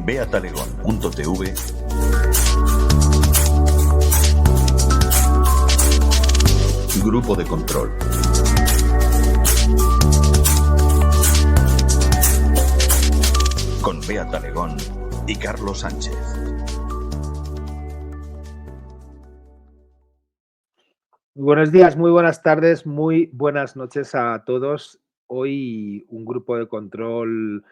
Ve a talegón.tv Grupo de control. Con Bea Talegón y Carlos Sánchez. Muy buenos días, muy buenas tardes, muy buenas noches a todos. Hoy un grupo de control,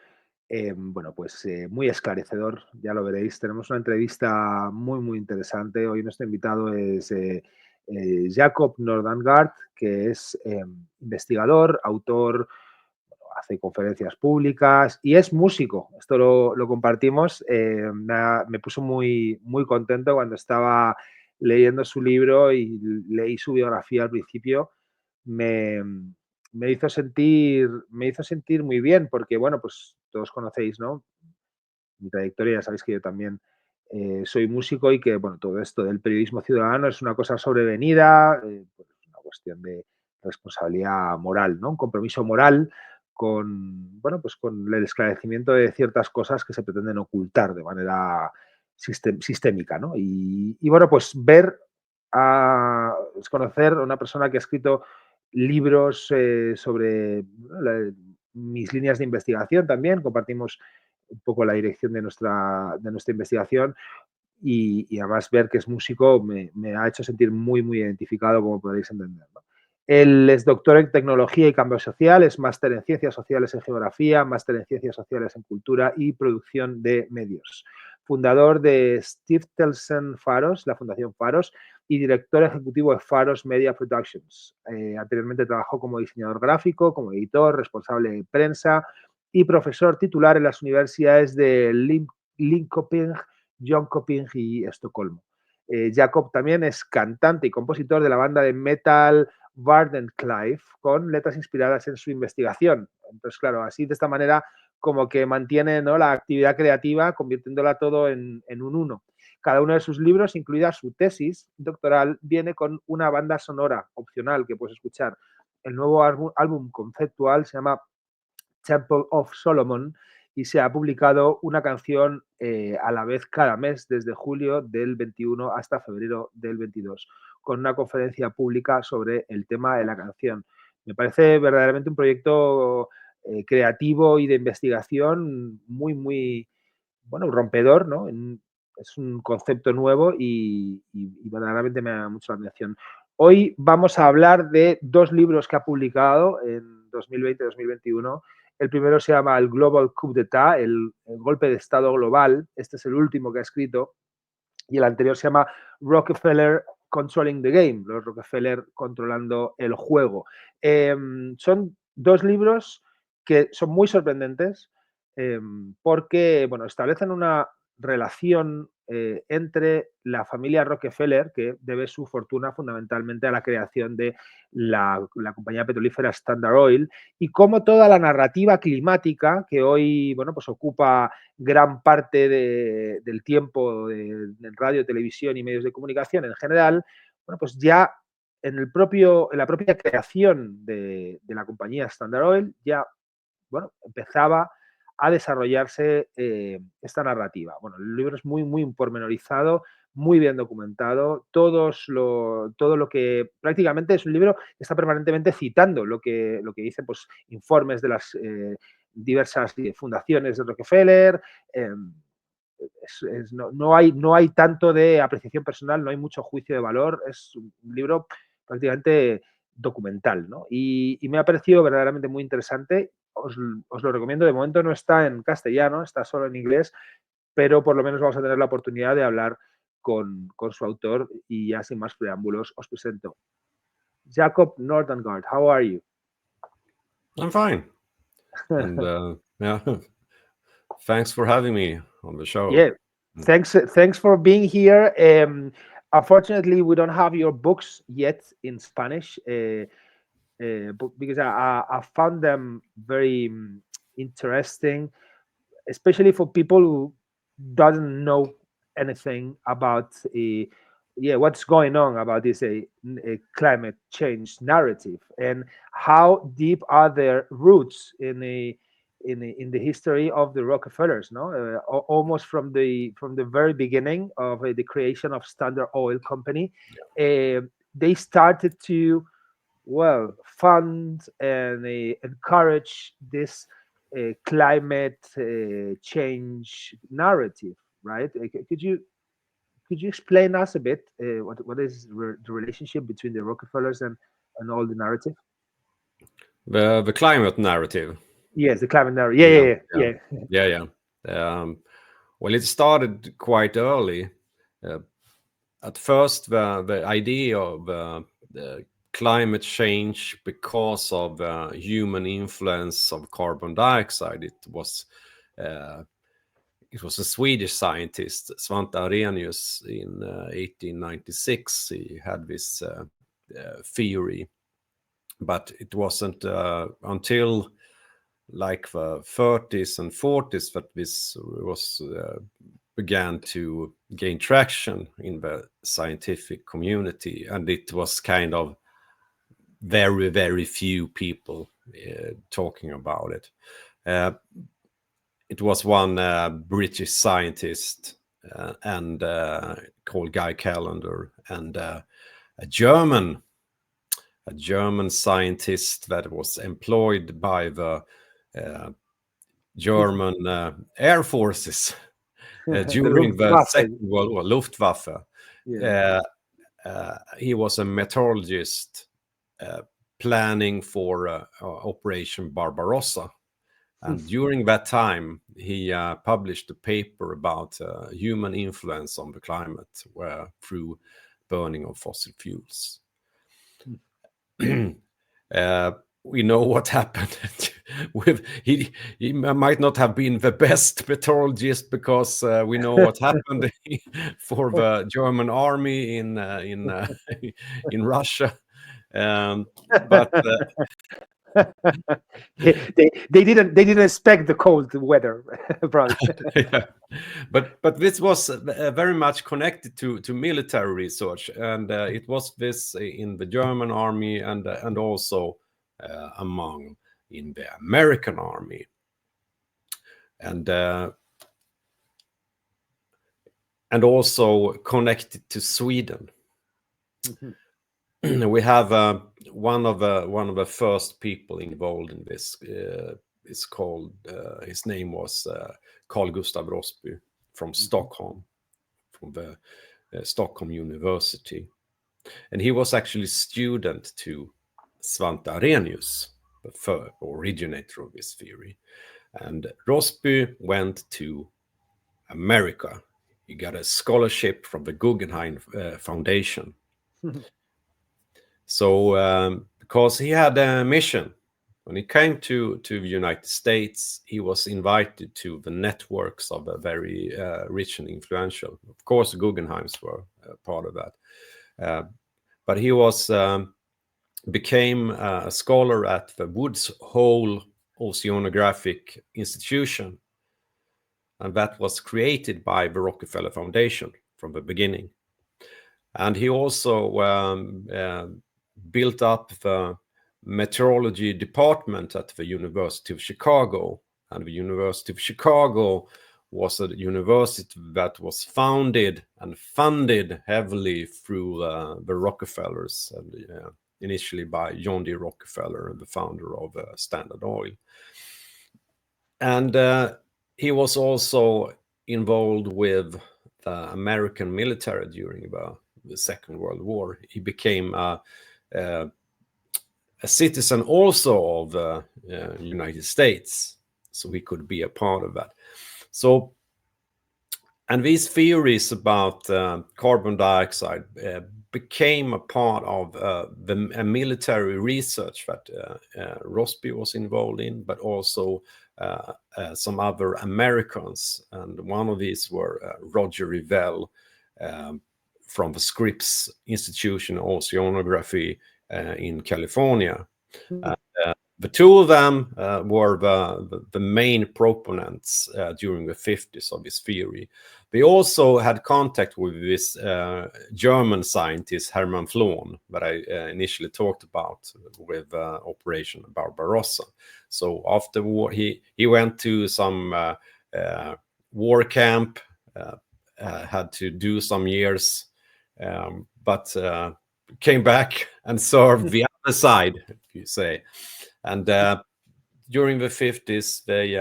muy esclarecedor, ya lo veréis. Tenemos una entrevista muy interesante. Hoy nuestro invitado es Jacob Nordangård, que es investigador, autor, hace conferencias públicas y es músico. Esto lo compartimos. Me puso muy contento cuando estaba leyendo su libro y leí su biografía al principio. Me hizo sentir muy bien porque, bueno, pues todos conocéis, ¿no? Mi trayectoria, ya sabéis que yo también soy músico y que, bueno, todo esto del periodismo ciudadano es una cosa sobrevenida, pues una cuestión de responsabilidad moral, ¿no? Un compromiso moral con, bueno, pues con el esclarecimiento de ciertas cosas que se pretenden ocultar de manera sistémica, ¿no? Y bueno, pues conocer a una persona que ha escrito libros sobre mis líneas de investigación también, compartimos un poco la dirección de nuestra investigación y además ver que es músico me ha hecho sentir muy identificado, como podéis entender, ¿no? Él es doctor en Tecnología y Cambio Social, es máster en Ciencias Sociales en Geografía, máster en Ciencias Sociales en Cultura y Producción de Medios. Fundador de Stiftelsen Faros, la Fundación Faros, y director ejecutivo de Faros Media Productions. Anteriormente trabajó como diseñador gráfico, como editor, responsable de prensa y profesor titular en las universidades de Linköping, Jönköping y Estocolmo. Jacob también es cantante y compositor de la banda de metal Vardenclyffe, con letras inspiradas en su investigación. Entonces, claro, así de esta manera como que mantiene, ¿no?, la actividad creativa, convirtiéndola todo en un uno. Cada uno de sus libros, incluida su tesis doctoral, viene con una banda sonora opcional que puedes escuchar. El nuevo álbum conceptual se llama Temple of Solomon y se ha publicado una canción a la vez cada mes desde julio del 21 hasta febrero del 22, con una conferencia pública sobre el tema de la canción. Me parece verdaderamente un proyecto creativo y de investigación muy bueno, rompedor, ¿no? Es un concepto nuevo y verdaderamente me da mucho la atención. Hoy vamos a hablar de dos libros que ha publicado en 2020-2021. El primero se llama El Global Coup d'État, el golpe de Estado global. Este es el último que ha escrito. Y el anterior se llama Rockefeller Controlling the Game, los Rockefeller controlando el juego. Son dos libros que son muy sorprendentes porque, bueno, establecen una relación entre la familia Rockefeller, que debe su fortuna fundamentalmente a la creación de la compañía petrolífera Standard Oil, y cómo toda la narrativa climática que hoy, bueno, pues ocupa gran parte del tiempo de radio, televisión y medios de comunicación en general, bueno, pues ya en la propia creación de la compañía Standard Oil ya, bueno, empezaba a desarrollarse esta narrativa. Bueno, el libro es muy pormenorizado, muy bien documentado, todo lo que prácticamente es un libro que está permanentemente citando lo que dicen, pues, informes de las diversas fundaciones de Rockefeller. No hay tanto de apreciación personal, no hay mucho juicio de valor, es un libro prácticamente documental, ¿no? Y me ha parecido verdaderamente muy interesante. Os lo recomiendo. De momento no está en castellano, está solo en inglés, pero por lo menos vamos a tener la oportunidad de hablar con su autor y ya sin más preámbulos os presento. Jacob Nordangård, how are you? I'm fine. And yeah, thanks for having me on the show. Yeah, thanks for being here. Unfortunately, we don't have your books yet in Spanish because I found them very interesting, especially for people who doesn't know anything about what's going on about this climate change narrative and how deep are their roots in in the history of the Rockefellers, no? Almost from the very beginning of the creation of Standard Oil Company, they started to fund and encourage this climate change narrative, right? Could you explain us a bit what is the relationship between the Rockefellers and all the narrative? The climate narrative. Yes, the climate narrative. Yeah. Well, it started quite early. At first, the idea of the climate change because of human influence of carbon dioxide, it was a Swedish scientist, Svante Arrhenius, in 1896. He had this theory, but it wasn't until like the 30s and 40s that this was began to gain traction in the scientific community, and it was kind of very, very few people talking about it. It was one British scientist and called Guy Callender, and a German scientist that was employed by the German Air Forces during the Second World War, Luftwaffe. He was a meteorologist planning for Operation Barbarossa. And during that time, he published a paper about human influence on the climate through burning of fossil fuels. We know what happened with he might not have been the best meteorologist, because we know what happened for the German army in Russia, but they didn't expect the cold weather, probably. Yeah. But this was very much connected to military research, and it was this in the German army and also among in the American army, and also connected to Sweden. We have one of the first people involved in this. Is called his name was Carl Gustav Rossby from Stockholm, from the Stockholm University, and he was actually student to Svante Arrhenius, the originator of this theory. And Rossby went to America. He got a scholarship from the Guggenheim Foundation. So because he had a mission, when he came to the United States, he was invited to the networks of a very rich and influential. Of course, the Guggenheims were part of that. But he became a scholar at the Woods Hole Oceanographic Institution. And that was created by the Rockefeller Foundation from the beginning. And he also built up the meteorology department at the University of Chicago. And the University of Chicago was a university that was founded and funded heavily through the Rockefellers, and initially by John D. Rockefeller, the founder of Standard Oil. And he was also involved with the American military during the Second World War. He became a citizen also of the United States, so he could be a part of that. So, and these theories about carbon dioxide became a part of the military research that Rossby was involved in, but also some other Americans. And one of these were Roger Revelle from the Scripps Institution of Oceanography in California. The two of them were the main proponents during the 50s of this theory. They also had contact with this German scientist, Hermann Floon, that I initially talked about with Operation Barbarossa. So after the war, he went to some war camp, had to do some years, but came back and served the other side, if you say. And during the 50s, they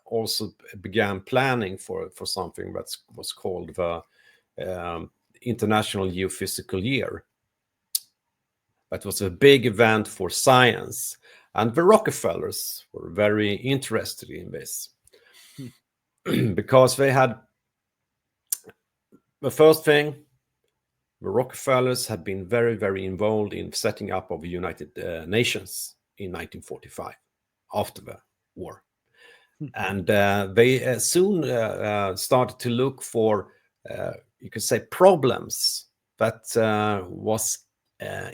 also began planning for something that was called the International Geophysical Year. That was a big event for science. And the Rockefellers were very interested in this because they had the first thing, the Rockefellers had been very, very involved in setting up of the United Nations in 1945, after the war. And they soon started to look for, you could say, problems that was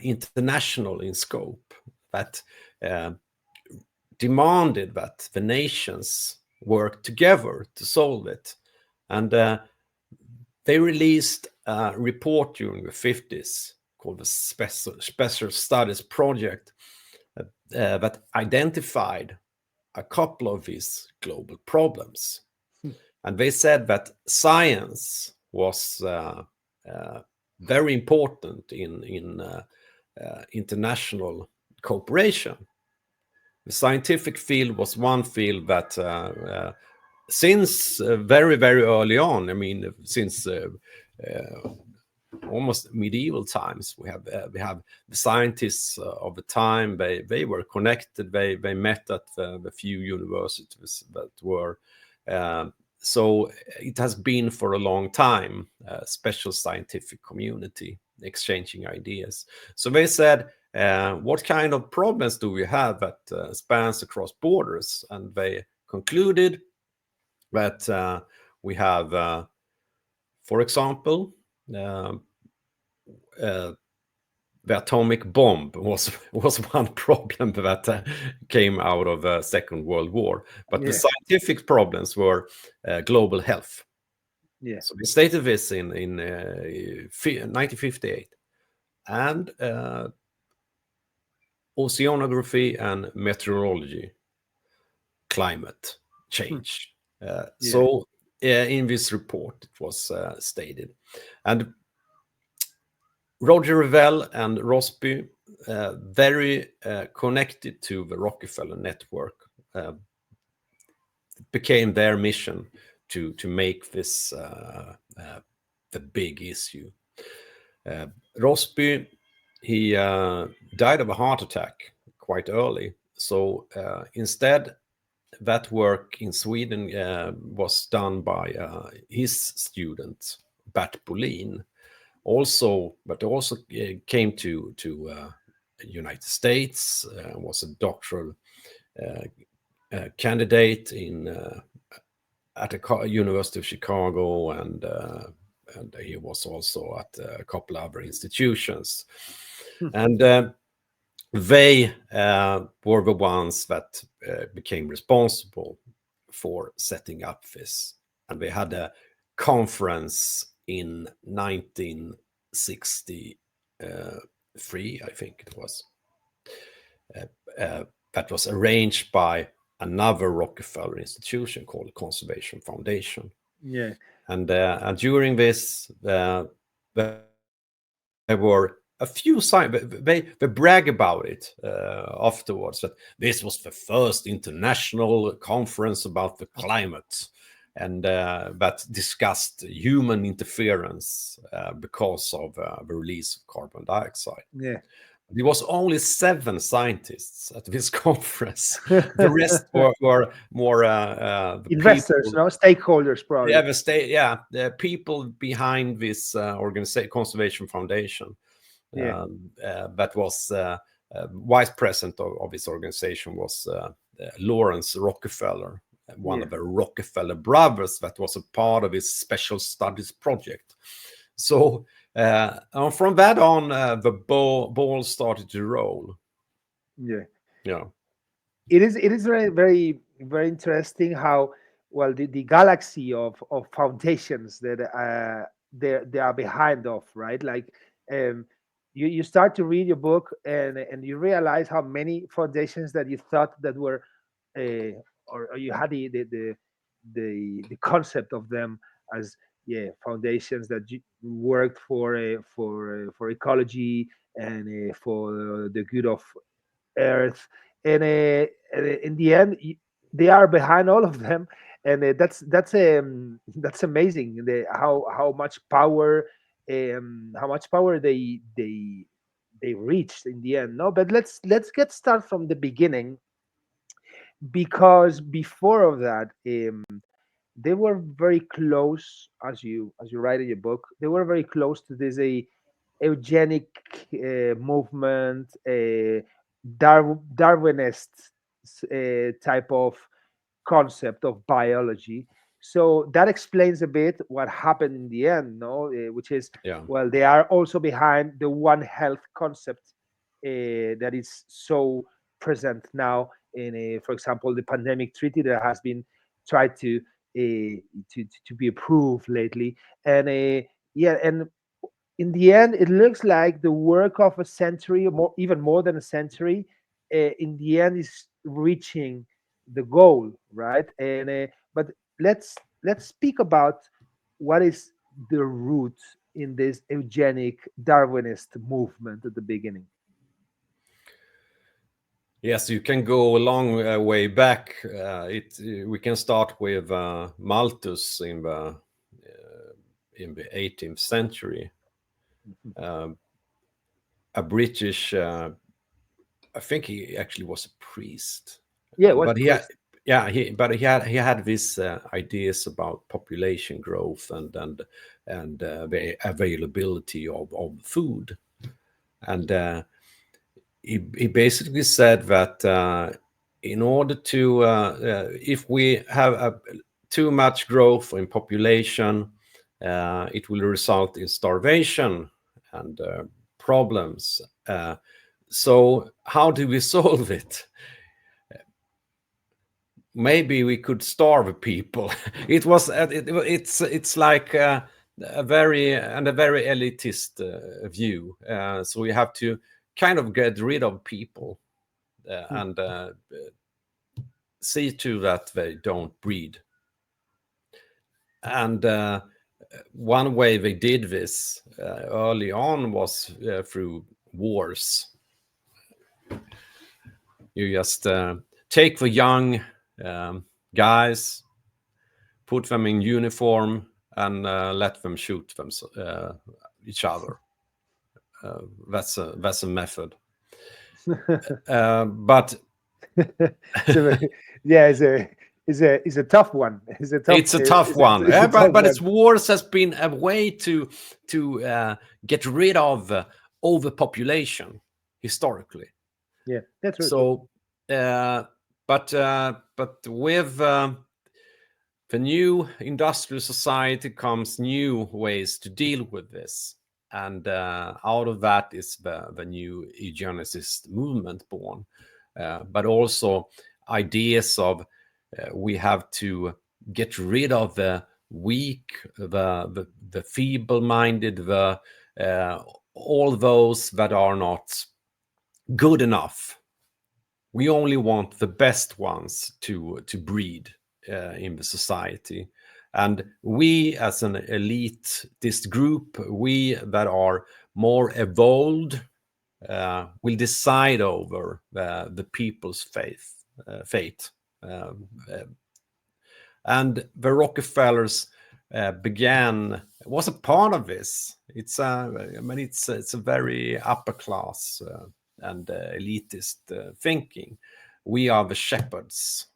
international in scope, that demanded that the nations work together to solve it. And they released a report during the 50s called the Special Studies Project that identified a couple of these global problems. And they said that science was very important in international cooperation. The scientific field was one field that since very, very early on, I mean, since almost medieval times, we have the scientists of the time. They were connected. They met at the few universities that were. So it has been for a long time a special scientific community exchanging ideas. So they said, what kind of problems do we have that spans across borders? And they concluded that we have, for example, the atomic bomb was one problem that came out of the Second World War. But the scientific problems were global health. Yeah. So we stated this in 1958. And oceanography and meteorology, climate change. So in this report, it was stated. And Roger Revelle and Rossby, very connected to the Rockefeller network, became their mission to make this the big issue. Rossby, he died of a heart attack quite early. So instead, that work in Sweden was done by his student, Bert Bolin. But also came to United States, was a doctoral candidate at the University of Chicago, and he was also at a couple other institutions. And they were the ones that became responsible for setting up this. And they had a conference in 1963, I think it was, that was arranged by another Rockefeller institution called the Conservation Foundation. Yeah. And during this, there were a few signs. They brag about it afterwards, that this was the first international conference about the climate, and that discussed human interference because of the release of carbon dioxide. Yeah. There was only 7 scientists at this conference. The rest were more the investors, people, stakeholders, probably. The people behind this Conservation Foundation. That was vice president of this organization was Lawrence Rockefeller, one of the Rockefeller brothers that was a part of his special studies project. So from that on, the ball started to roll. Yeah. Yeah. It is very very very interesting how well the galaxy of foundations that they are behind of, right? Like um, you start to read your book and you realize how many foundations that you thought that were or you had the concept of them as, yeah, foundations that worked for ecology and for the good of Earth, and in the end, they are behind all of them, and that's amazing. How much power, how much power they reached in the end. No, but let's get start from the beginning, because before of that, they were very close, as you write in your book. They were very close to this a eugenic movement, a Darwinist type of concept of biology. So that explains a bit what happened in the end, no? Which is, Yeah. well, they are also behind the One Health concept that is so present now in, for example, the pandemic treaty that has been tried to be approved lately, and yeah, and in the end, it looks like the work of a century, or more, even more than a century, in the end is reaching the goal, right? And but let's speak about what is the root in this eugenic Darwinist movement at the beginning. Yes, you can go a long way back. We can start with Malthus in the 18th century, a British. I think he actually was a priest, Yeah, what's but the priest? he had these ideas about population growth and the availability of food, and he basically said that in order to if we have too much growth in population, it will result in starvation and problems. So how do we solve it? Maybe we could starve people. It's like a very elitist view. So we have to kind of get rid of people and see to that they don't breed. And one way they did this early on was through wars. You just take the young guys, put them in uniform, and let them shoot each other. That's a method. But So, yeah, it's a tough one. It's a tough one. It's a tough But one. it's wars has been a way to get rid of overpopulation historically. Yeah, that's true. So, but with the new industrial society comes new ways to deal with this, and out of that is the new eugenicist movement born. But also ideas of we have to get rid of the weak, the feeble-minded, the all those that are not good enough. We only want the best ones to breed in the society, and we as an elitist group, we that are more evolved, will decide over the people's fate. And the Rockefellers was a part of this. It's a very upper class and elitist thinking. We are the shepherds,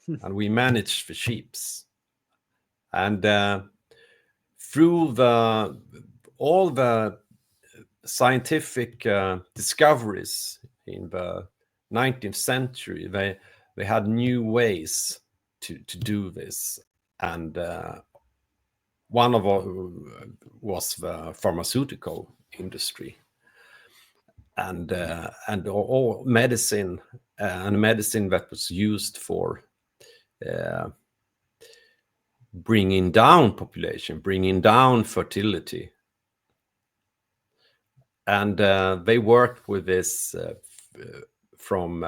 and we manage the sheeps. And through all the scientific discoveries in the 19th century, they had new ways to do this, and one of was the pharmaceutical industry. or medicine, and medicine that was used for bringing down population, bringing down fertility. And they worked with this from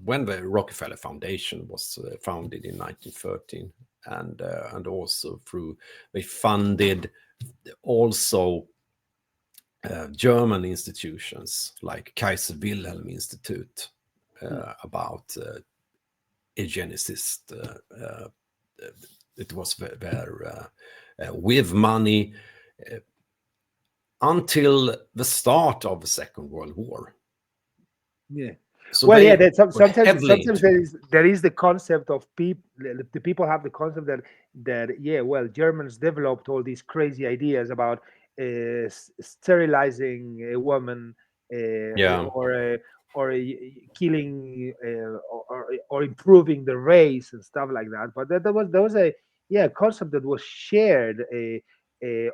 when the Rockefeller Foundation was founded in 1913, and also through, they funded also German institutions like Kaiser Wilhelm Institute about eugenicists. It was there with money until the start of the Second World War. Yeah. So Well, they yeah. That were sometimes heavily there is the concept of people. The people have the concept that well, Germans developed all these crazy ideas about sterilizing a woman, Yeah. or killing, or improving the race and stuff like that. But there was a concept that was shared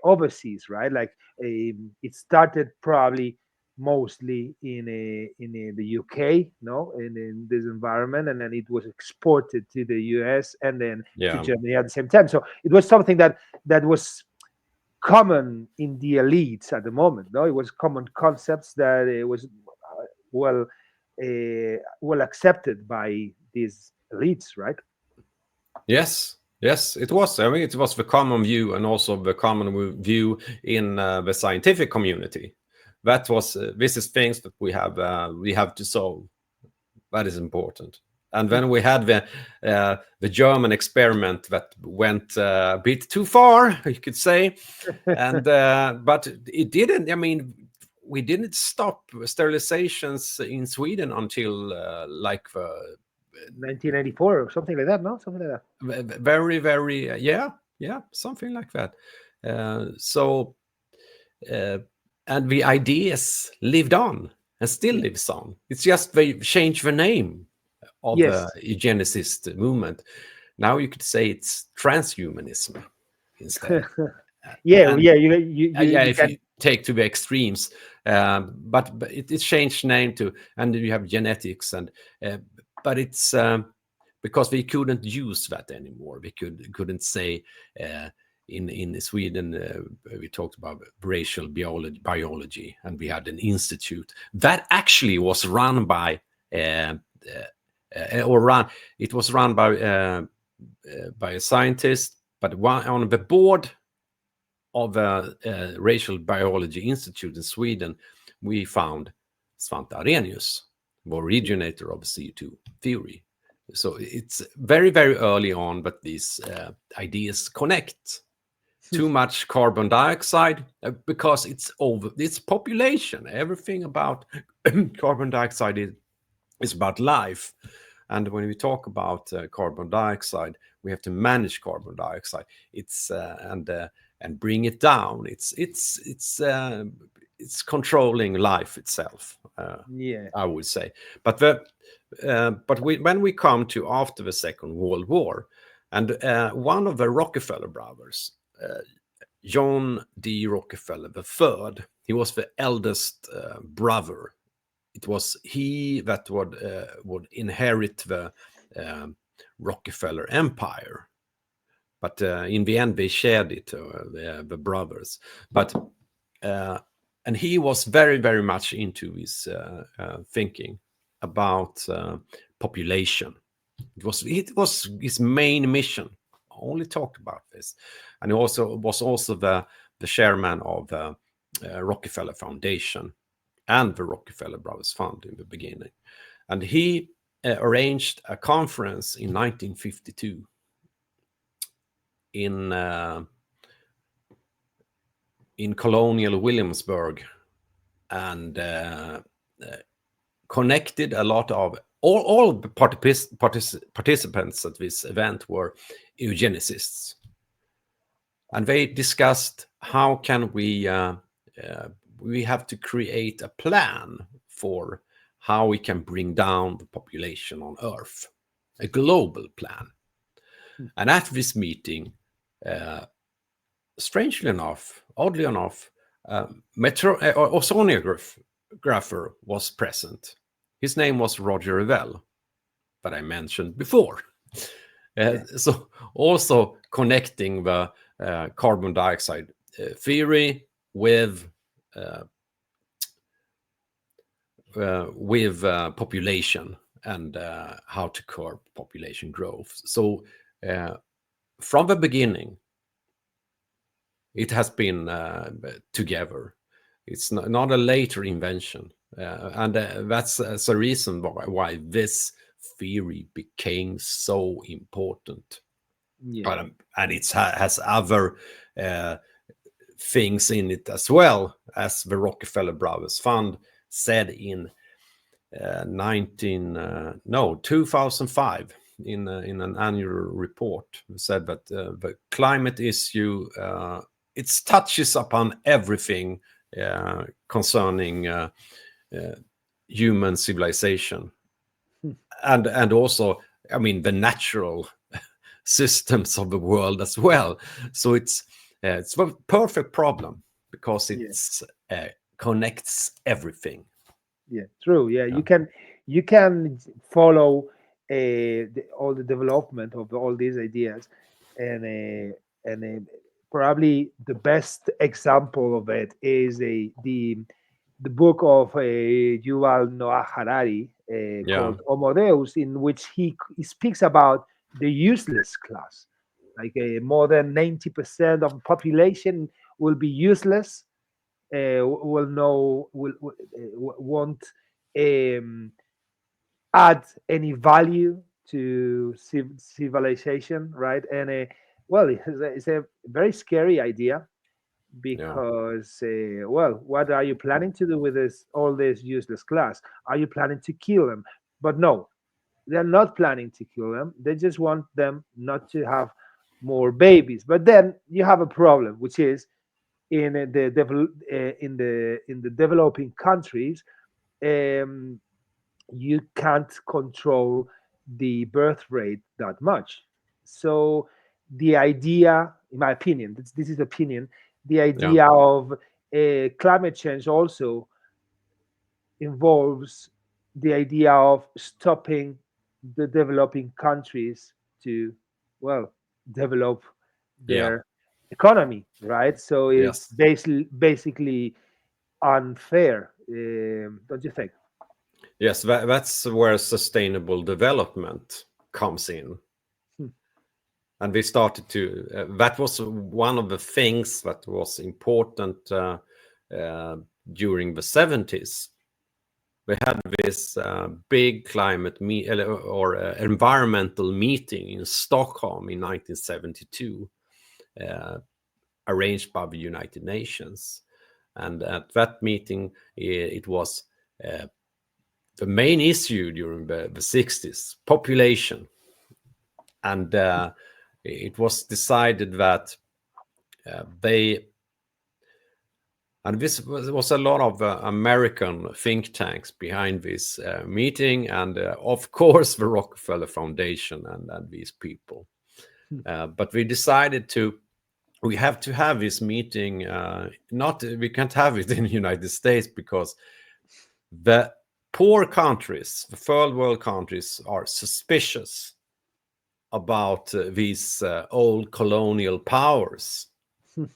overseas, right? Like it started probably mostly in the UK, no, in this environment, and then it was exported to the US and then to Yeah. Germany at the same time. So it was something that was common in the elites at the moment. No, it was common concepts that it was well accepted by these elites, right? Yes, it was. I mean, it was the common view, and also the common view in the scientific community. That was this is things that we have to solve. That is important. And then we had the German experiment that went a bit too far, you could say, and but it didn't. I mean, we didn't stop sterilizations in Sweden until like 1994 or something like that, no? Something like that. very, very, something like that. And the ideas lived on and still lives on. It's just they changed the name of Yes. the eugenicist movement. Now you could say it's transhumanism instead. Yeah, And- yeah. You if can, you take to the extremes, but it changed name to, and you have genetics, and but it's because we couldn't use that anymore. We couldn't say in Sweden we talked about racial biology, and we had an institute that actually was run by it was run by a scientist, but one on the board of a racial biology institute in Sweden, we found Svante Arrhenius, the originator of CO2 theory. So it's very, very early on, but these ideas connect. Too much carbon dioxide, because it's population. Everything about carbon dioxide is about life. And when we talk about carbon dioxide, we have to manage carbon dioxide. It's and bring it down. It's controlling life itself. I would say. But when we come to after the Second World War, and one of the Rockefeller brothers, John D. Rockefeller III, he was the eldest brother. It was he that would inherit the Rockefeller empire, but in the end they shared it, the brothers. But and he was very, very much into his thinking about population. It was his main mission. Only talked about this, and he was also the chairman of the Rockefeller Foundation and the Rockefeller Brothers Fund in the beginning. And he arranged a conference in 1952 in colonial Williamsburg, and connected a lot of all the participants at this event were eugenicists, and they discussed how can we have to create a plan for how we can bring down the population on Earth, a global plan. And at this meeting, strangely enough, oddly enough, ozonograph photographer was present. His name was Roger Revelle, that I mentioned before. So also connecting the carbon dioxide theory with population and how to curb population growth. So from the beginning, it has been together. It's not a later invention. And that's a reason why this theory became so important. And it has other things in it as well, as the Rockefeller Brothers Fund said in 2005 in an annual report. Said that the climate issue it touches upon everything concerning human civilization, and also, I mean, the natural systems of the world as well. So it's a perfect problem because it connects everything. Yeah, true. Yeah, you can follow all the development of all these ideas, and probably the best example of it is the book of Yuval Noah Harari called Homo Deus, in which he speaks about the useless class. Like more than 90% of the population will be useless, won't add any value to civilization, right? And well, it's a very scary idea because what are you planning to do with all this useless class? Are you planning to kill them? But no, they're not planning to kill them. They just want them not to have more babies. But then you have a problem, which is in the developing countries, you can't control the birth rate that much. So the idea, in my opinion, this is opinion, the idea of climate change also involves the idea of stopping the developing countries to, well, develop their economy, right? So it's basically unfair, don't you think? Yes, that's where sustainable development comes in. And we started to, that was one of the things that was important during the 70s. We had this big climate or environmental meeting in Stockholm in 1972, arranged by the United Nations. And at that meeting, it was the main issue during the 60s, population. And it was decided that and this was a lot of American think tanks behind this meeting, and of course the Rockefeller Foundation and these people. But we decided we have to have this meeting. We can't have it in the United States because the poor countries, the third world countries, are suspicious about these old colonial powers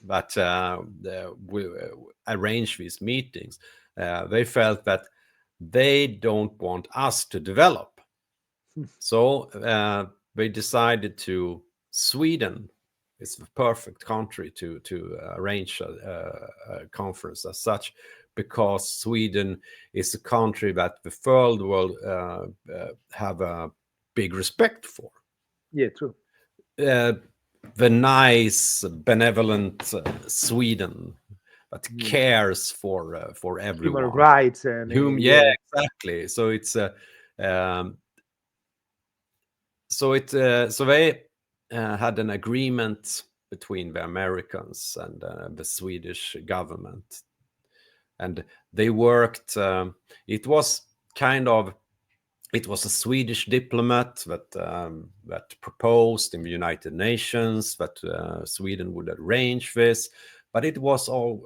that we arrange these meetings. They felt that they don't want us to develop. So they decided Sweden is the perfect country to arrange a conference as such, because Sweden is a country that the third world have a big respect for. Yeah, true. The nice, benevolent Sweden that cares for everyone. Human rights and exactly. So it's so they had an agreement between the Americans and the Swedish government, and they worked. It was a Swedish diplomat that proposed in the United Nations that Sweden would arrange this, but it was all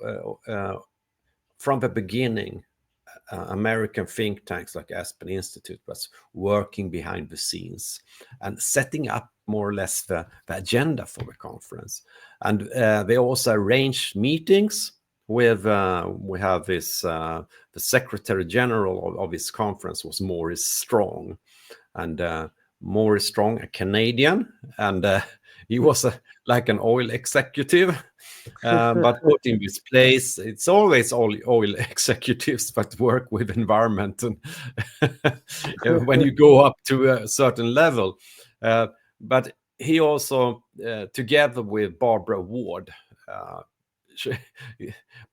from the beginning American think tanks like Aspen Institute was working behind the scenes and setting up more or less the agenda for the conference. And they also arranged meetings with, we have this, the Secretary General of this conference was Maurice Strong. And Maurice Strong, a Canadian, and he was like an oil executive. But put in this place, it's always oil executives that work with environment, and when you go up to a certain level. But he also, together with Barbara Ward,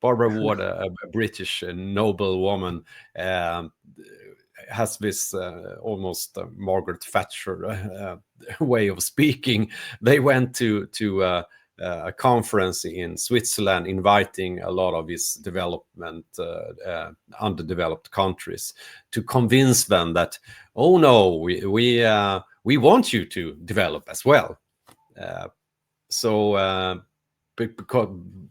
Barbara Ward, a British noblewoman, has this almost Margaret Thatcher way of speaking. They went to a conference in Switzerland, inviting a lot of these development underdeveloped countries to convince them that, oh no, we want you to develop as well. Because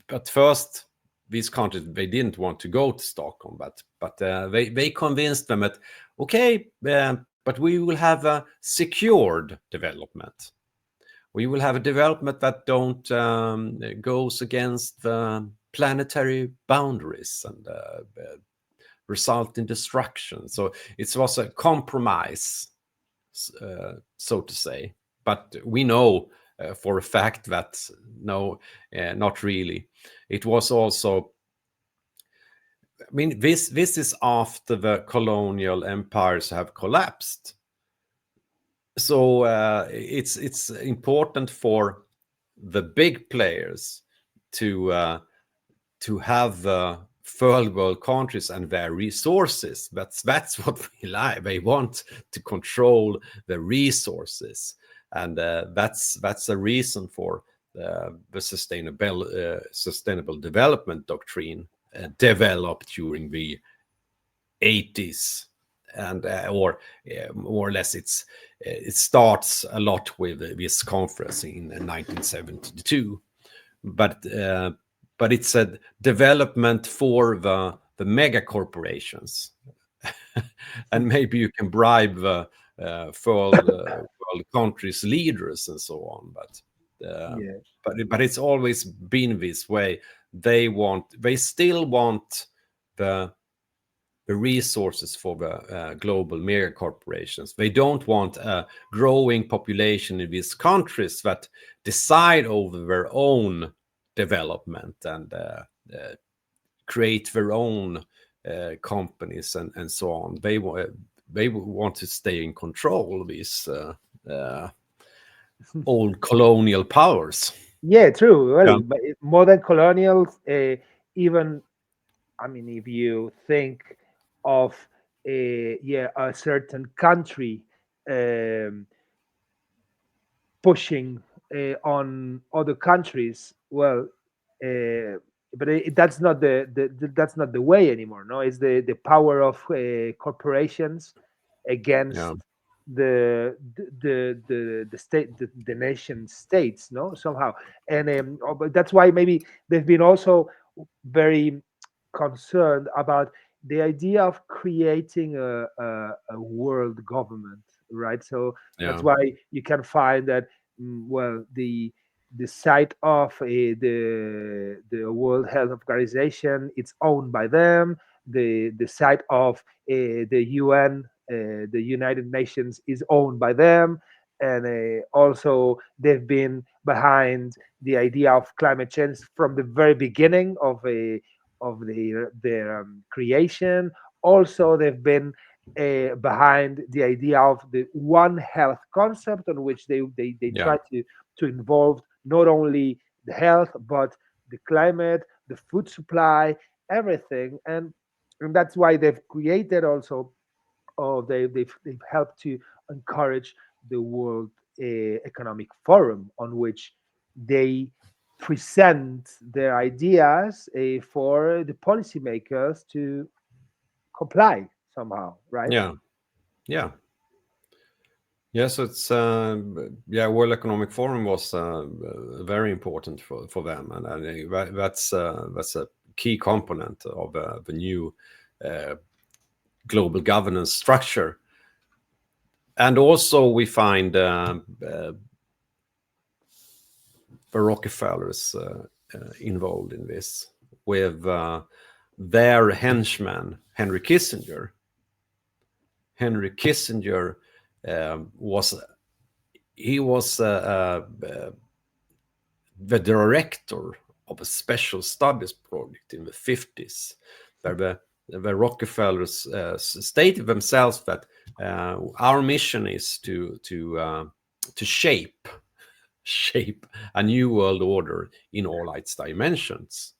at first these countries, they didn't want to go to Stockholm, but they convinced them that, okay, but we will have a secured development. We will have a development that don't goes against the planetary boundaries and result in destruction. So it was a compromise, so to say. But we know for a fact that no, not really. It was also, I mean, this is after the colonial empires have collapsed. So it's important for the big players to have third world countries and their resources. That's what we like. They want to control the resources, and that's a reason for the sustainable development doctrine developed during the 80s. And more or less, it starts a lot with this conference in 1972, but it's a development for the mega corporations, and maybe you can bribe the world countries' leaders and so on. But it's always been this way. They still want the resources for the global mega corporations. They don't want a growing population in these countries that decide over their own development and create their own companies and so on. They want to stay in control of these old colonial powers. Yeah, true. Well, but modern colonials, even, I mean, if you think of a certain country pushing on other countries, well, but that's not that's not the way anymore. No, it's the power of corporations against the state, the nation states. No, somehow, and but that's why maybe they've been also very concerned about the idea of creating a world government, right? So that's why you can find that, well, the site of the World Health Organization, it's owned by them. The site of the UN, the United Nations, is owned by them, and also they've been behind the idea of climate change from the very beginning of their creation. Also, they've been behind the idea of the One Health concept, on which they try to involve not only the health but the climate, the food supply, everything, and that's why they've created also, or they've helped to encourage the World Economic Forum, on which they present their ideas for the policymakers to comply somehow, right? So it's World Economic Forum was very important for them, and that's a key component of the new global governance structure. And also we find the Rockefellers involved in this, with their henchman, Henry Kissinger. Henry Kissinger was the director of a special studies project in the 50s, where the Rockefellers stated themselves that our mission is to shape a new world order in all its dimensions,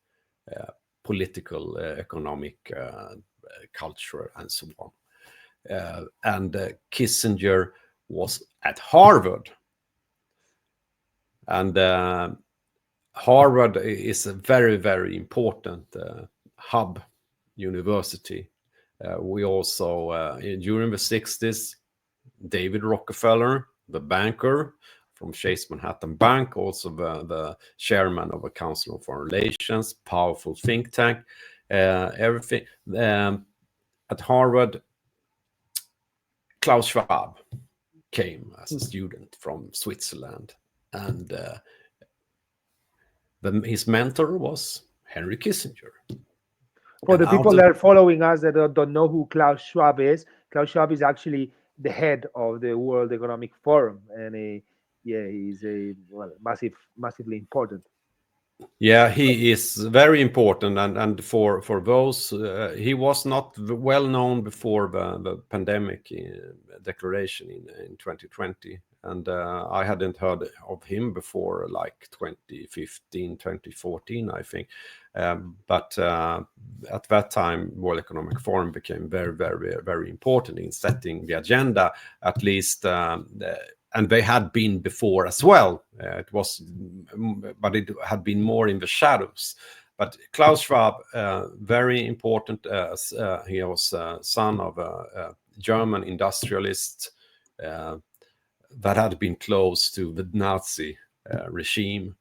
political, economic, culture, and so on. And Kissinger was at Harvard, and Harvard is a very, very important hub university. We also, during the 60s, David Rockefeller, the banker from Chase Manhattan Bank, also the chairman of the Council on Foreign Relations, powerful think tank, everything. At Harvard, Klaus Schwab came as a student from Switzerland, and his mentor was Henry Kissinger. For the people that are following us that don't know who Klaus Schwab is actually the head of the World Economic Forum, and he's massively important. Yeah, he is very important, and for those, he was not well known before the pandemic declaration in 2020, and I hadn't heard of him before like 2015, 2014, I think. But at that time, World Economic Forum became very, very, very important in setting the agenda, at least. And they had been before as well. But it had been more in the shadows. But Klaus Schwab, very important. He was son of a German industrialist that had been close to the Nazi regime,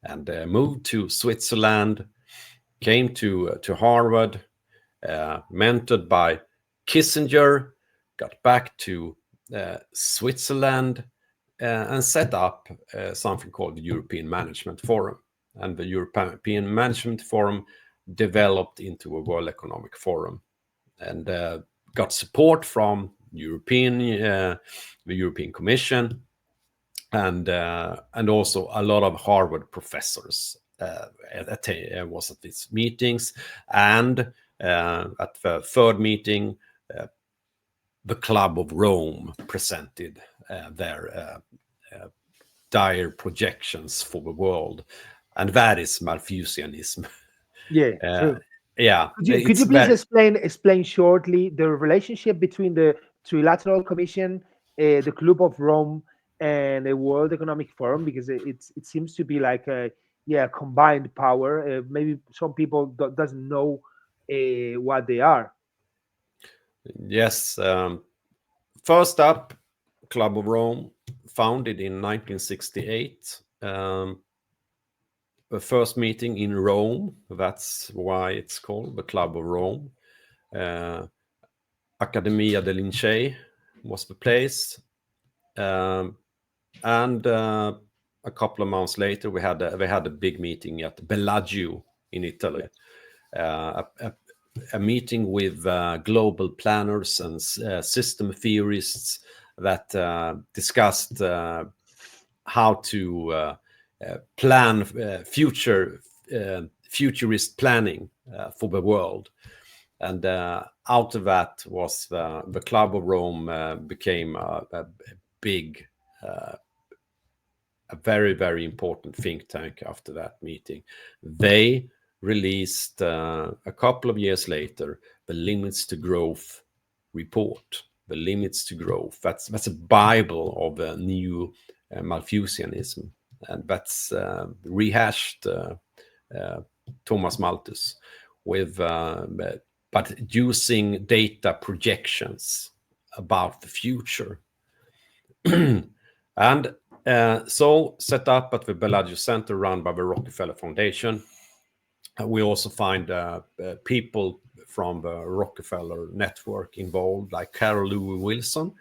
and moved to Switzerland, came to Harvard, mentored by Kissinger, got back to Switzerland, and set up something called the European Management Forum. And the European Management Forum developed into a World Economic Forum, and got support from the European Commission, and also a lot of Harvard professors was at these meetings. And at the third meeting, the Club of Rome presented their dire projections for the world, and that is Malthusianism. Yeah, true. Yeah. Could you please explain shortly the relationship between the Trilateral Commission, the Club of Rome, and the World Economic Forum? Because it seems to be like a combined power. Maybe some people doesn't know what they are. Yes. First up, Club of Rome, founded in 1968. The first meeting in Rome, that's why it's called the Club of Rome. Accademia dell'Ince was the place. And a couple of months later, they had a big meeting at Bellagio in Italy. A meeting with global planners and system theorists that discussed how to plan futurist planning for the world. And out of that was the Club of Rome became a big, a very, very important think tank after that meeting. They released a couple of years later the Limits to Growth report. The Limits to Growth. That's a Bible of new Malthusianism, and that's rehashed Thomas Malthus with, but using data projections about the future. And so set up at the Bellagio Center run by the Rockefeller Foundation. We also find people from the Rockefeller network involved, like Carol Louis Wilson.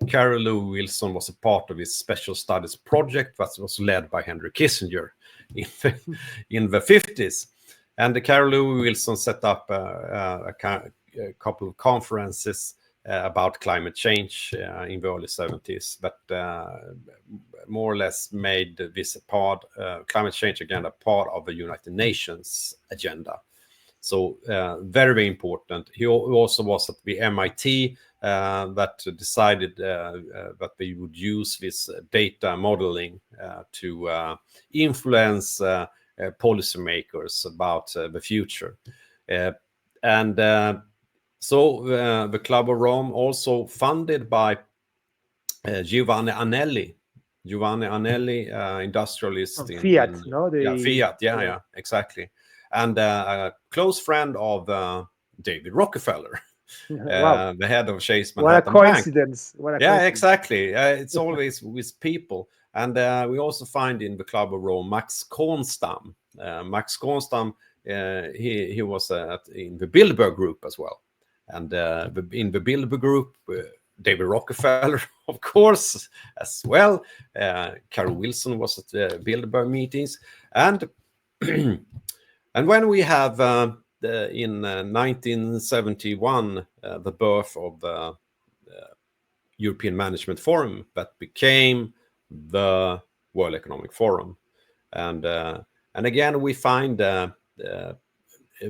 Carol Louis Wilson was a part of his special studies project that was led by Henry Kissinger in the 50s. And Carol Louis Wilson set up a couple of conferences about climate change in the early 70s that more or less made this climate change agenda part of the United Nations agenda. So very, very important. He also was at the MIT that decided that they would use this data modeling to influence policymakers about the future. So the Club of Rome, also funded by Giovanni Anelli, industrialist in Fiat, Fiat, yeah, exactly. And a close friend of David Rockefeller, wow. the head of Chase What a Manhattan Bank. coincidence. What a Yeah, coincidence. exactly. It's always with people. And we also find in the Club of Rome Max Kornstam. Max Kornstam, he was in the Bilderberg Group as well. And in the Bilderberg Group, David Rockefeller, of course, as well. Carol Wilson was at the Bilderberg meetings. And and when we have in 1971 the birth of the European Management Forum that became the World Economic Forum, and again we find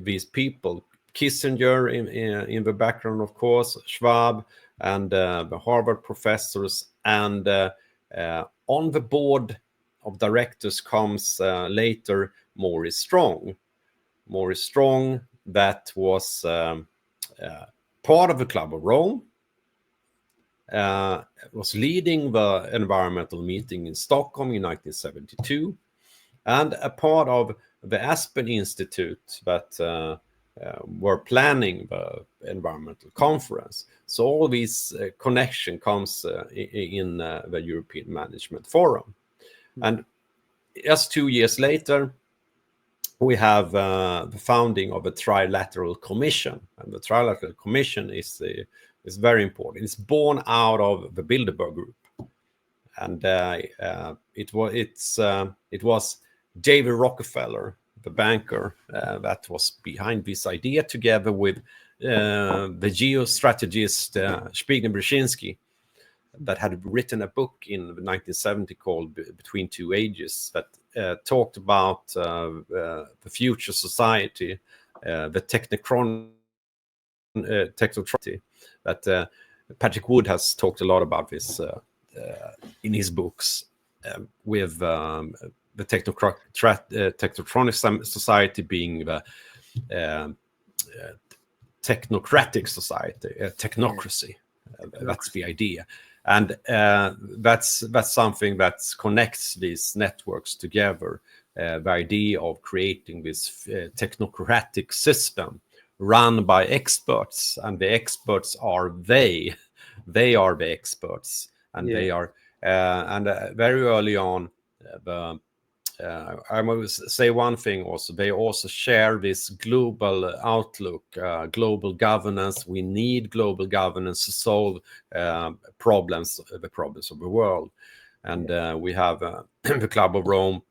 these people, Kissinger in the background, of course, Schwab, and the Harvard professors, and on the board of directors comes later Maurice Strong. Maurice Strong, that was part of the Club of Rome, was leading the environmental meeting in Stockholm in 1972, and a part of the Aspen Institute that were planning the environmental conference. So all these connection comes in the European Management Forum. And just 2 years later, we have the founding of a trilateral commission, and the trilateral commission is very important. It's born out of the Bilderberg Group, and it was David Rockefeller, the banker, that was behind this idea, together with the geostrategist Zbigniew Brzezinski, that had written a book in 1970 called Between Two Ages, that talked about the future society, the technocracy, that Patrick Wood has talked a lot about this in his books, with the technocratic society being the technocratic society, technocracy. That's the idea. And that's something that connects these networks together, the idea of creating this technocratic system run by experts, and the experts are they are the experts, and they are very early on I must say one thing also. They also share this global outlook, global governance. We need global governance to solve the problems of the world. And we have the Club of Rome,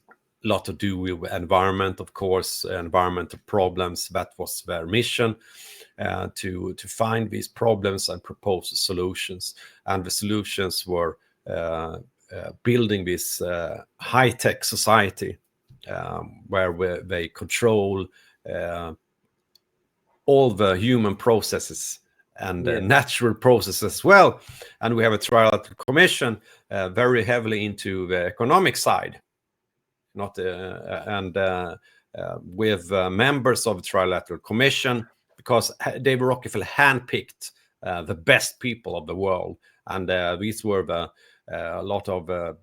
a lot to do with environment, of course, environmental problems. That was their mission, to find these problems and propose solutions. And the solutions were building this high-tech society where they control all the human processes and natural processes as well. And we have a trilateral commission very heavily into the economic side, with members of the trilateral commission, because David Rockefeller handpicked the best people of the world, and these were a lot of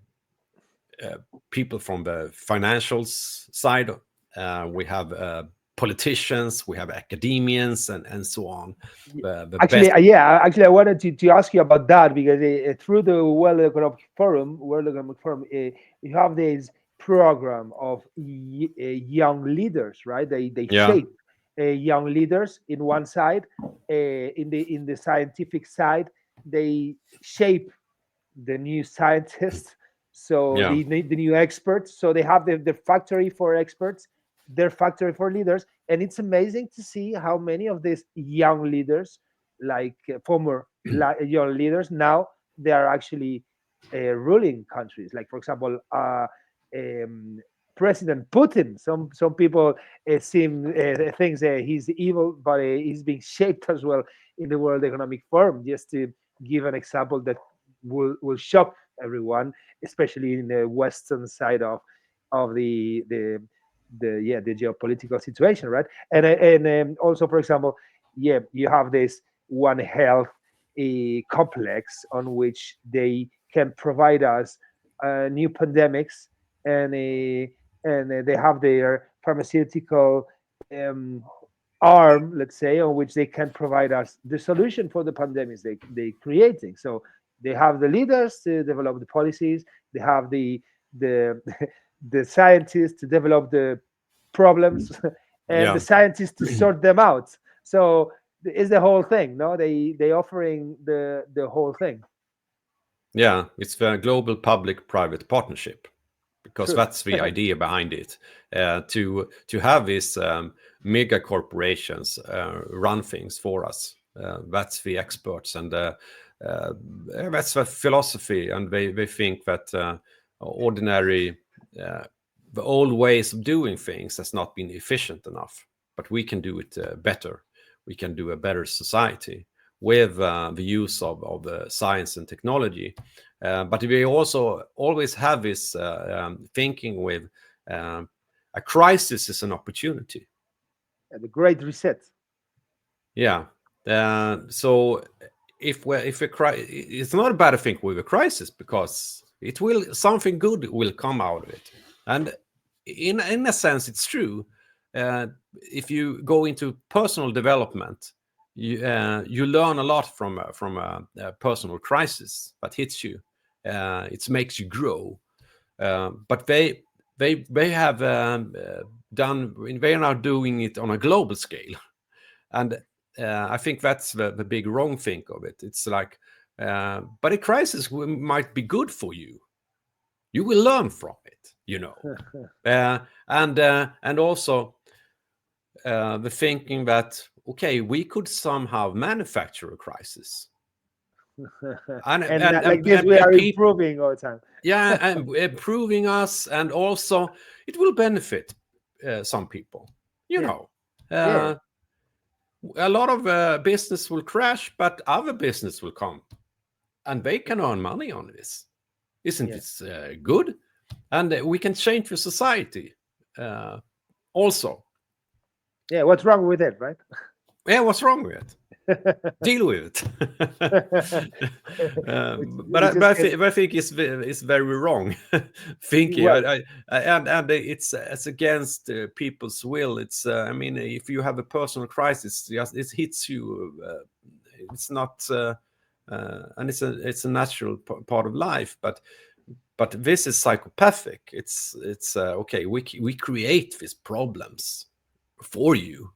people from the financial side. We have politicians, we have academians, and so on. Actually, I wanted to ask you about that, because through the World Economic Forum, you have this program of young leaders, right? They shape young leaders in one side. In the scientific side, they shape the new scientists, so Yeah. the new experts. So they have the factory for experts, their factory for leaders, and it's amazing to see how many of these young leaders, like former young leaders, now they are actually ruling countries. Like, for example, um, President Putin. Some people thinks he's evil, but he's being shaped as well in the World Economic Forum. Just to give an example that will shock everyone, especially in the western side of the geopolitical situation, right? And also, for example, you have this One Health complex on which they can provide us new pandemics, and they have their pharmaceutical um, arm, let's say, on which they can provide us the solution for the pandemics they creating. So they have the leaders to develop the policies, they have the the scientists to develop the problems, and the Yeah. scientists to sort them out. So it's the whole thing, no? They offering the whole thing. Yeah, it's the global public-private partnership, because True. that's the idea behind it. To have these mega corporations run things for us. That's the experts, and that's the philosophy. And they think that ordinary, the old ways of doing things has not been efficient enough, but we can do it better. We can do a better society with the use of science and technology. But we also always have this thinking with a crisis is an opportunity. The Great Reset. Yeah. So if it's not a bad thing with a crisis, because something good will come out of it. And in a sense, it's true. If you go into personal development, you learn a lot from a personal crisis that hits you. It makes you grow. But they have done. They are now doing it on a global scale, and I think that's the big wrong thing of it. It's like, but a crisis might be good for you. You will learn from it, and also the thinking that, okay, we could somehow manufacture a crisis. And like this, we are improving all the time. Yeah, and improving us, and also it will benefit some people. A lot of business will crash, but other business will come, and they can earn money on this. Isn't it good? And we can change the society also. Yeah, what's wrong with it, right? Yeah, what's wrong with it? Deal with it. But I think it's very wrong thinking. Well, and it's against people's will. It's I mean, if you have a personal crisis, it hits you. It's not, and it's a natural part of life. But this is psychopathic. It's okay. We create these problems for you.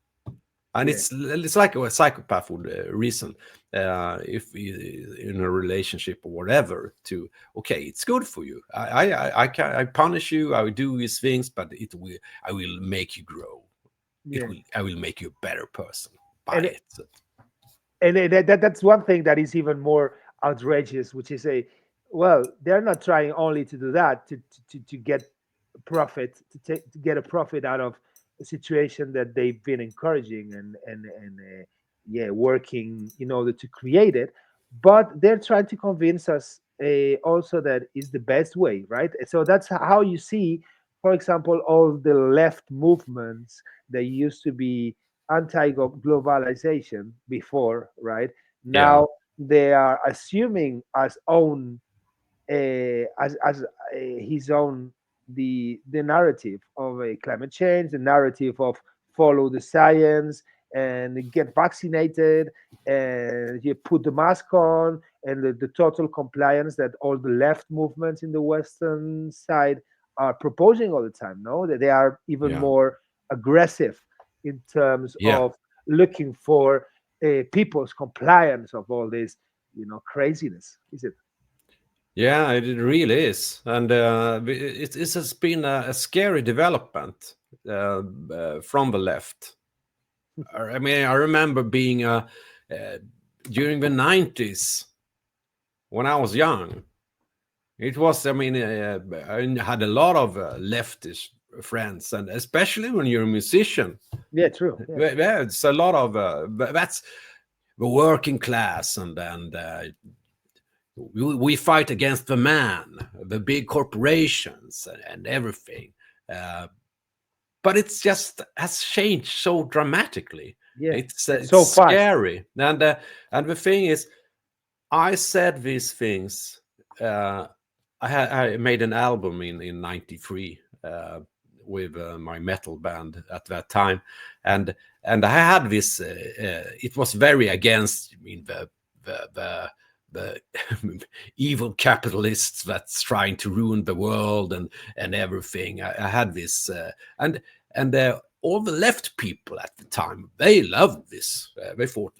And it's like a psychopath would reason, if in a relationship or whatever, to, okay, it's good for you. I punish you. I will do these things, but I will make you grow. I will make you a better person by it. And that's one thing that is even more outrageous, which is they're not trying only to do that to get profit, to get a profit out of a situation that they've been encouraging and working in order to create it, but they're trying to convince us also that is the best way, right? So that's how you see, for example, all the left movements that used to be anti-globalization before, right? Now they are assuming as own as his own the narrative of a climate change, the narrative of follow the science and get vaccinated, and you put the mask on, and the total compliance that all the left movements in the Western side are proposing all the time. No, that they are even more aggressive in terms Yeah. of looking for people's compliance of all this, craziness, is it? Yeah, it really is, and it has been a scary development from the left. I mean, I remember being during the 90s when I was young. It was, I mean, I had a lot of leftist friends, and especially when you're a musician, Yeah, true. Yeah. it's a lot of that's the working class, and we fight against the man, the big corporations, and everything. But it's just has changed so dramatically. Yeah, It's so fast. scary, and the thing is, I said these things. I made an album in '93 with my metal band at that time, and I had this. It was very against, I mean, the evil capitalists that's trying to ruin the world and everything. I had this, and all the left people at the time, they loved this. They thought,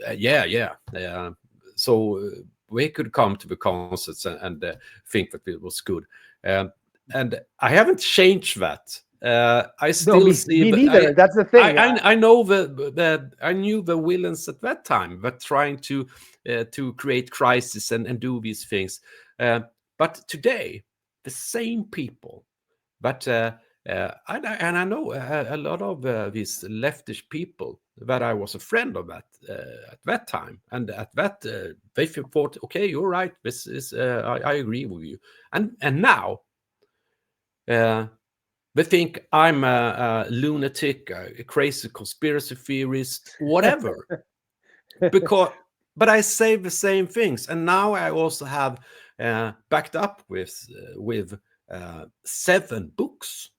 so we could come to the concerts and think that it was good. And I haven't changed that. I still see. Me neither. That's the thing. I know I knew the villains at that time, but trying to create crisis and do these things. But today, the same people. But I know a lot of these leftish people that I was a friend of at that time, and at that they thought, okay, you're right. This is I agree with you, and now. They think I'm a lunatic, a crazy conspiracy theorist, whatever. But I say the same things, and now I also have backed up with 7 books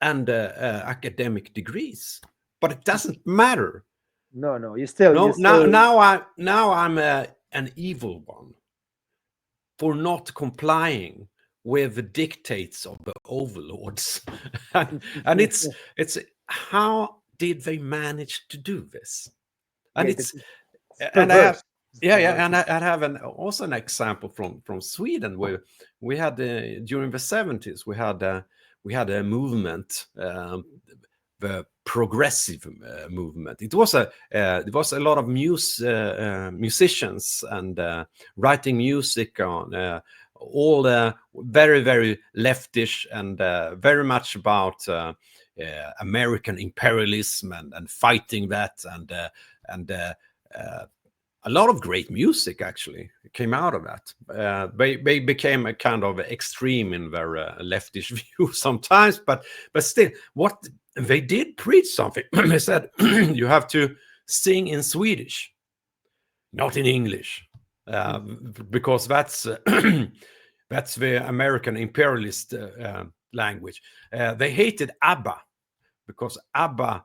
and academic degrees. But it doesn't matter. No, you still. No, you still... now I'm an evil one for not complying with the dictates of the overlords. and it's how did they manage to do this? And and I have also an example from Sweden, where we had during the 70s we had a movement, the progressive movement. It was a lot of musicians and writing music on all very, very leftish and very much about American imperialism and fighting that, and a lot of great music actually came out of that. They became a kind of extreme in their leftish view sometimes, but still, what they did preach something. They said you have to sing in Swedish, not in English, because that's that's the American imperialist language. They hated ABBA because ABBA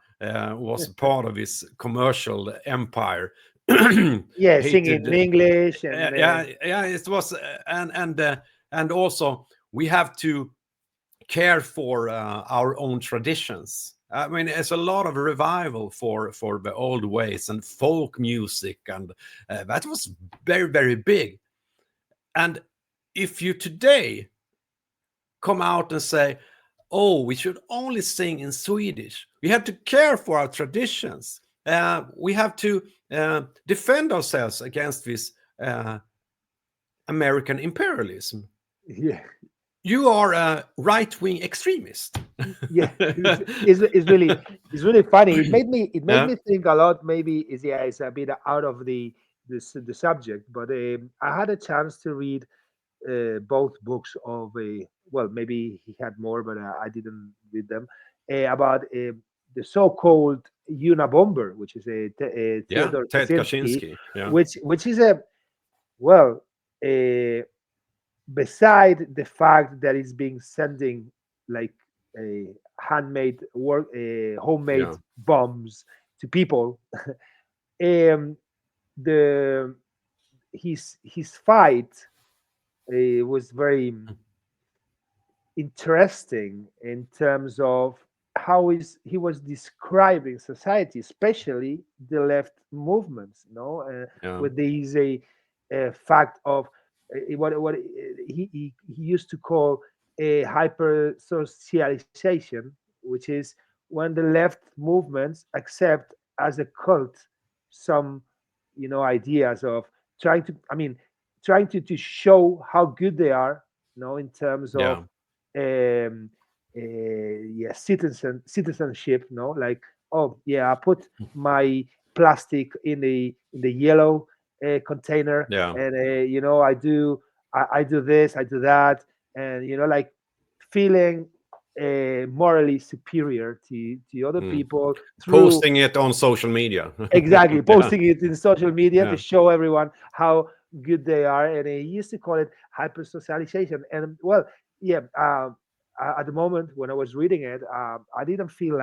was part of this commercial empire. Yeah, singing in English. And, it was, and also we have to care for our own traditions. I mean, it's a lot of revival for the old ways and folk music, and that was very, very big. And if you today come out and say, oh, we should only sing in Swedish, we have to care for our traditions, we have to defend ourselves against this American imperialism. Yeah. You are a right-wing extremist. Yeah, it's really funny. It made me think a lot. Maybe it's a bit out of the subject, but I had a chance to read both books of well, maybe he had more, but I didn't read them, about the so-called Unabomber, which is a Theodore Ted Kaczynski, yeah. which is a well. Beside the fact that it's being sending like a homemade bombs to people, the his fight was very interesting in terms of how he was describing society, especially the left movements, Yeah. with these a fact of what he used to call a hyper socialization, which is when the left movements accept as a cult some ideas of trying to show how good they are, in terms of Yeah. um, yeah, citizenship, like, oh yeah, I put my plastic in the yellow container, Yeah. and I do this, I do that, and like feeling morally superior to other Mm. people through Posting it on social media. exactly Yeah. posting it in social media to Yeah. show everyone how good they are, and he used to call it hyper socialization. And well, yeah, at the moment when I was reading it, I didn't feel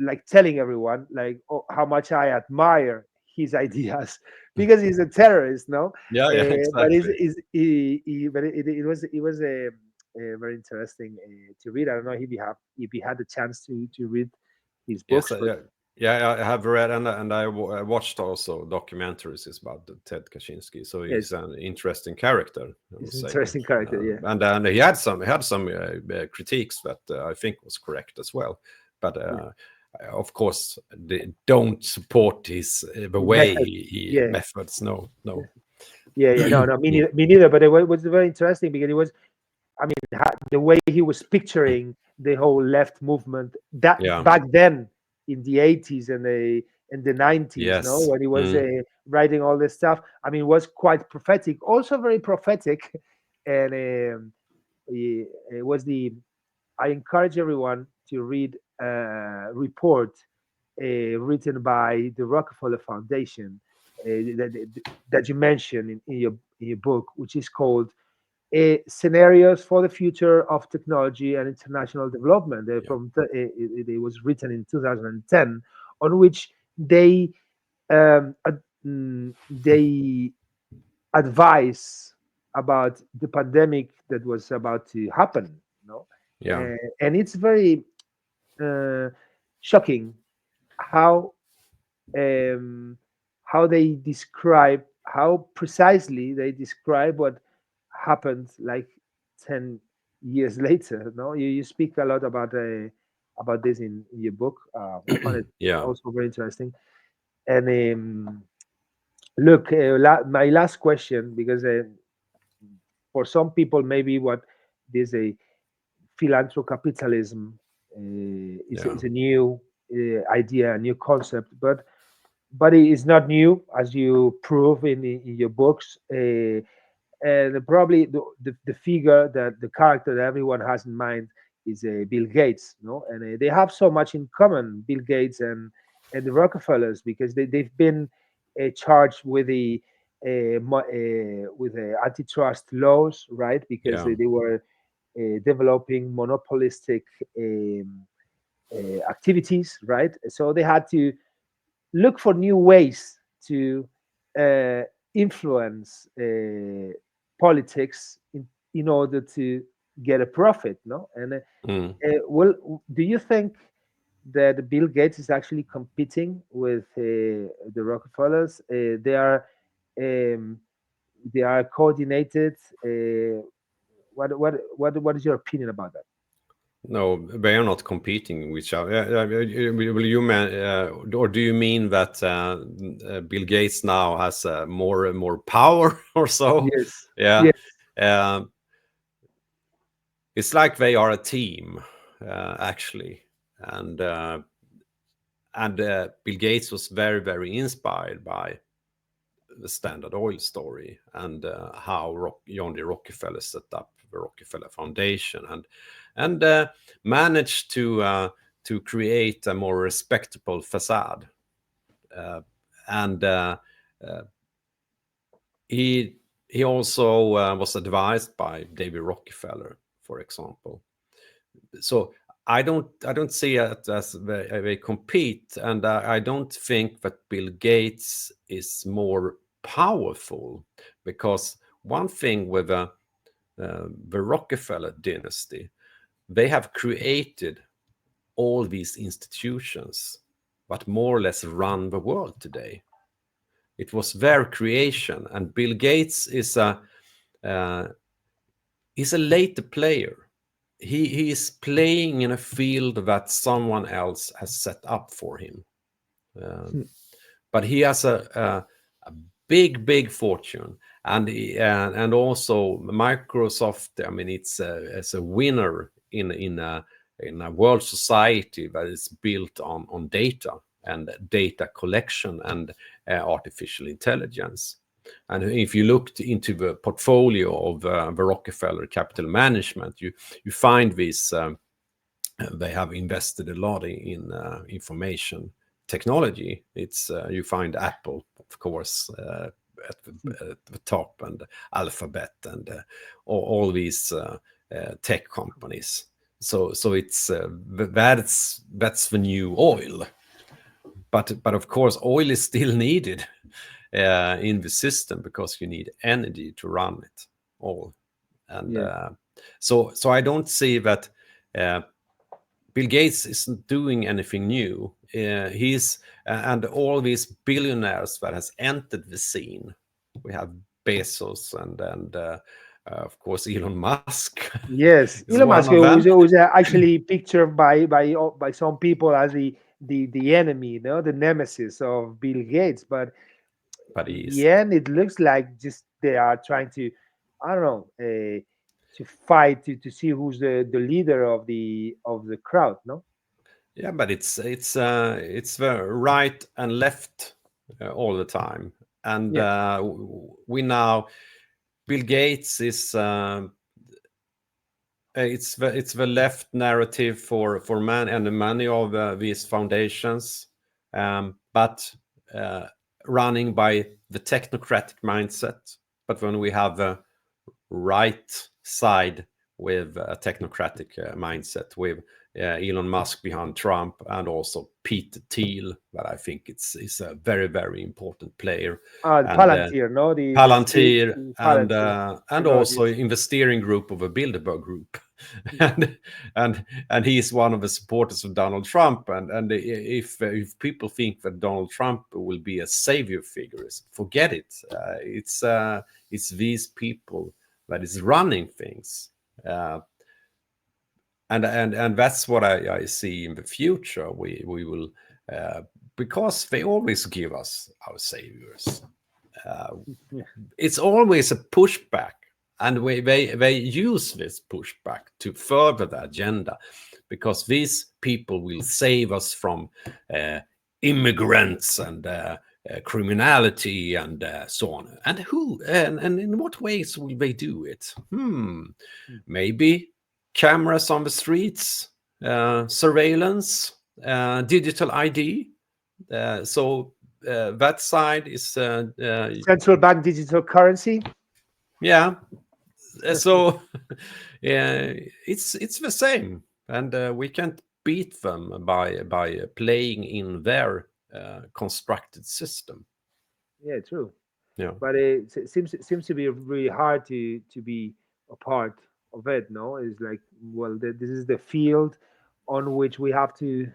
like telling everyone like, oh, how much I admire his ideas, because he's a terrorist, no. Yeah. Yeah. But Exactly. but it was very interesting to read. I don't know if you had the chance to read his Yes. books, but Yeah. Yeah. I have read and I watched also documentaries about Ted Kaczynski. So he's yes, an interesting character, I would he's an say. interesting character. Yeah. And he had some critiques that I think was correct as well. But of course, they don't support the way Method. he Yeah. methods. No. Yeah. No, me neither. But it was very interesting because it was, I mean, the way he was picturing the whole left movement that Yeah. back then in the 80s and the 90s, no, Yes. when he was writing all this stuff. I mean, it was quite prophetic, also very prophetic, and it was the. I encourage everyone to read a report written by the Rockefeller Foundation that you mentioned in your book, which is called Scenarios for the Future of Technology and International Development. Yeah. It was written in 2010, on which they um, ad- they advise about the pandemic that was about to happen. Yeah. And it's very uh, shocking how um, how precisely they describe what happened like 10 years later. No, you speak a lot about this in your book. I find it Yeah. also very interesting. And look, my last question, because for some people maybe what this a philanthrocapitalism Yeah. is a new idea, a new concept, but it is not new, as you prove in your books. And probably the figure, that the character that everyone has in mind is Bill Gates, no? And they have so much in common, Bill Gates and the Rockefellers, because they've been charged with the antitrust laws, right? Because Yeah. they were developing monopolistic activities, right? So they had to look for new ways to uh, influence politics in order to get a profit, no? And Mm. well, do you think that Bill Gates is actually competing with the Rockefellers? Um, they are coordinated. What is your opinion about that? No, they are not competing with each other. Or do you mean that Bill Gates now has more power or so? Yes. Yeah, Yes. uh, it's like they are a team, actually, and Bill Gates was very inspired by the Standard Oil story and how John D. Rockefeller set up the Rockefeller Foundation and managed to create a more respectable facade. And he also was advised by David Rockefeller, for example. So I don't see it as they compete, and I don't think that Bill Gates is more powerful, because one thing with the Rockefeller dynasty, they have created all these institutions that more or less run the world today. It was their creation, and Bill Gates is a later player. He is playing in a field that someone else has set up for him. But he has a big fortune, and also Microsoft. I mean, it's a winner in a world society that is built on data and data collection and artificial intelligence. And if you looked into the portfolio of the Rockefeller Capital Management, you find this. They have invested a lot in information technology. It's you find Apple, of course, at the top, and Alphabet, and all these tech companies. So it's that's the new oil. But of course, oil is still needed in the system, because you need energy to run it all. And so I don't see that Bill Gates isn't doing anything new. He's and all these billionaires that has entered the scene. We have Bezos and of course Elon Musk. Yes, is Elon one Musk of them. was actually pictured by some people as the enemy, the nemesis of Bill Gates. But But in he the is. end, it looks like just they are trying to, I don't know, to fight to see who's the leader of the crowd. No. Yeah, but it's the right and left all the time, and Yeah. we now Bill Gates is it's the left narrative for many of these foundations, but running by the technocratic mindset. But when we have the right side with a technocratic mindset, with Elon Musk behind Trump, and also Peter Thiel, that I think is a very important player. And Palantir, no, the Palantir, and Palantir also technologies. in the steering group of a Bilderberg group, Mm. and he is one of the supporters of Donald Trump. And if people think that Donald Trump will be a savior figure, forget it. It's these people that is running things, and that's what I see in the future. We will because they always give us our saviors. It's always a pushback, and they use this pushback to further the agenda, because these people will save us from immigrants and criminality and so on. And who and in what ways will they do it? Maybe cameras on the streets, surveillance, digital ID. So that side is Central bank digital currency. yeah. So it's the same, and we can't beat them by playing in their constructed system. Yeah, true. Yeah. But it seems to be really hard to be a part of it. No, it's like, well, this is the field on which we have to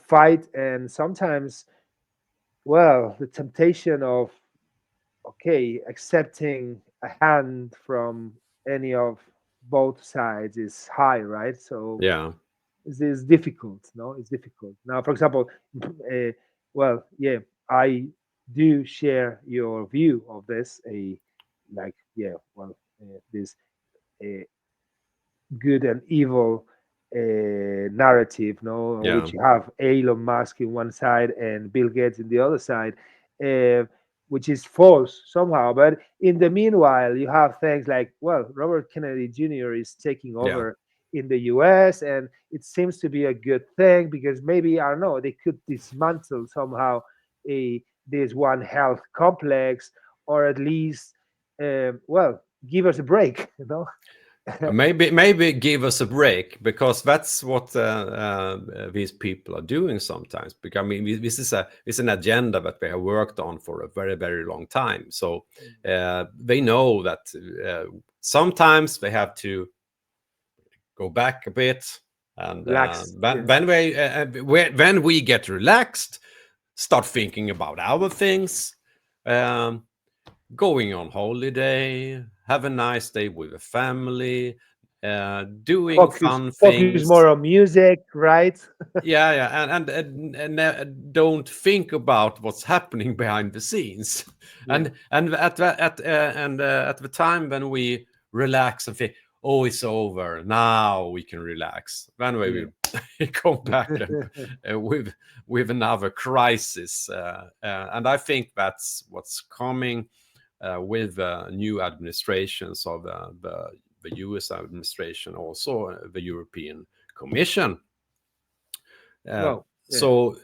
fight, and sometimes, well, the temptation of, okay, accepting a hand from any of both sides is high, right? So Yeah. it's difficult. No, it's difficult. Now, for example, well, yeah, I do share your view of this. Like, yeah, well, this uh, good and evil narrative, no, Yeah. which you have Elon Musk in one side and Bill Gates in the other side, uh, which is false somehow. But in the meanwhile, you have things like, well, Robert Kennedy Jr. is taking Yeah. over in the US, and it seems to be a good thing, because maybe, I don't know, they could dismantle somehow this one health complex, or at least, well, give us a break, you know. Maybe give us a break, because that's what these people are doing sometimes. Because I mean, this is an agenda that they have worked on for a very long time. So they know that sometimes they have to go back a bit And Relaxed, when we get relaxed, start thinking about other things, going on holiday, have a nice day with the family, doing fun focus things. more on music, right? and don't think about what's happening behind the scenes. Yeah. And at the time when we relax and think, oh, it's over, now we can relax, then we will come back with another crisis. And I think that's what's coming with new administrations of the US administration, also the European Commission. So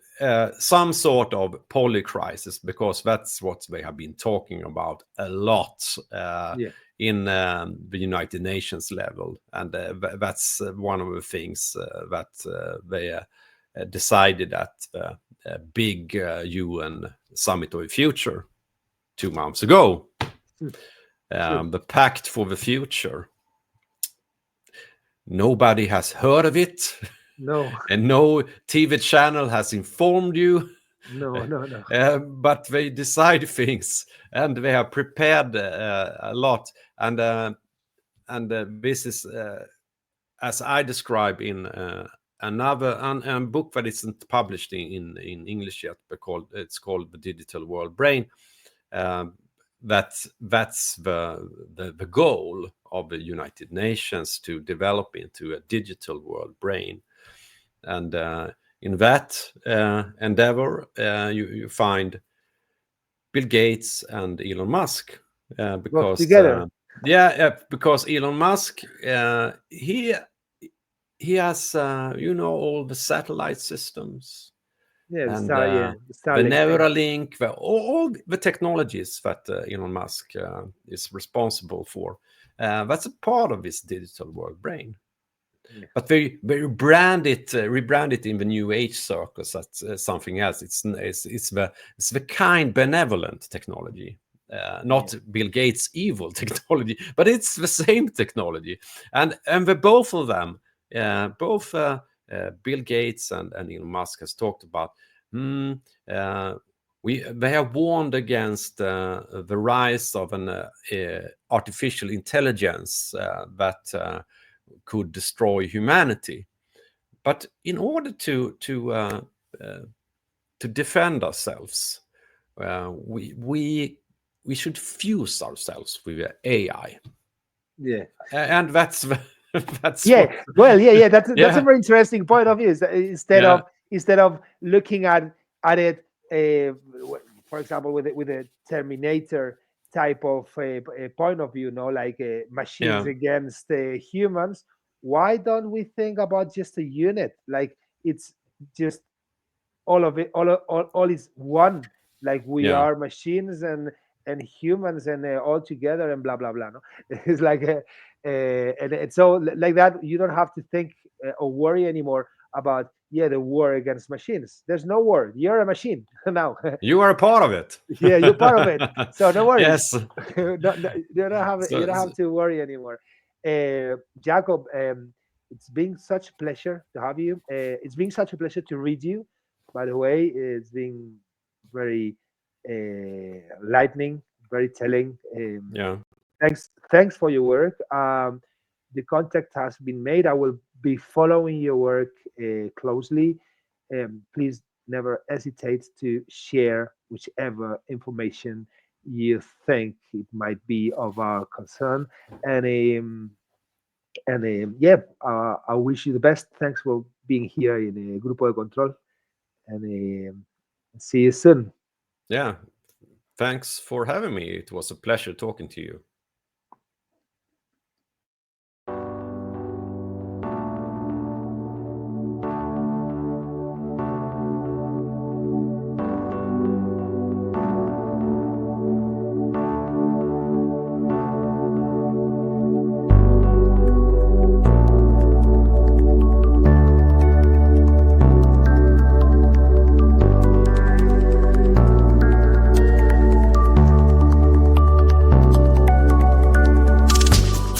some sort of polycrisis, because that's what they have been talking about a lot in the United Nations level. And that's one of the things that they decided at the big UN Summit of the Future 2 months ago. The Pact for the Future. Nobody has heard of it. No. And no TV channel has informed you. No. But they decide things, and they have prepared a lot. And this is, as I describe in another book that isn't published in English yet, because it's called The Digital World Brain. That's the goal of the United Nations, to develop into a digital world brain. And in that endeavor, you find Bill Gates and Elon Musk, because together. Because Elon Musk, he has all the satellite systems. And the Neuralink, all the technologies that Elon Musk is responsible for. That's a part of this digital world brain. But they rebrand it in the New Age circles as something else. It's the kind benevolent technology, not Bill Gates' evil technology, but it's the same technology. And the both of them, Bill Gates and Elon Musk has talked about. They have warned against the rise of an artificial intelligence that could destroy humanity. But in order to defend ourselves, we should fuse ourselves with AI. And that's that's that's a very interesting point of view. Instead of looking at it, for example, with a Terminator type of point of view, like machines against humans, why don't we think about just a unit? Like it's just all of it, all is one. Like we are machines and humans and all together and blah blah blah. No, it's like and so like that, you don't have to think or worry anymore about the war against machines. There's no war. You're a machine now. You are a part of it. You're part of it. So no worries. Yes. You don't have to worry anymore. Jacob, it's been such a pleasure to have you. It's been such a pleasure to read you. By the way, it's been very lightning, very telling. Thanks for your work. The contact has been made. I will be following your work closely. Please never hesitate to share whichever information you think it might be of our concern. And I wish you the best. Thanks for being here in Grupo de Control, and see you soon. Yeah, thanks for having me. It was a pleasure talking to you.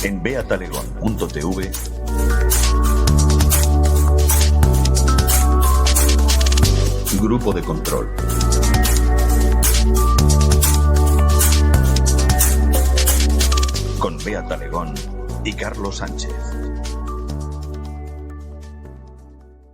En beatalegón.tv Grupo de control. Con Bea Talegón y Carlos Sánchez.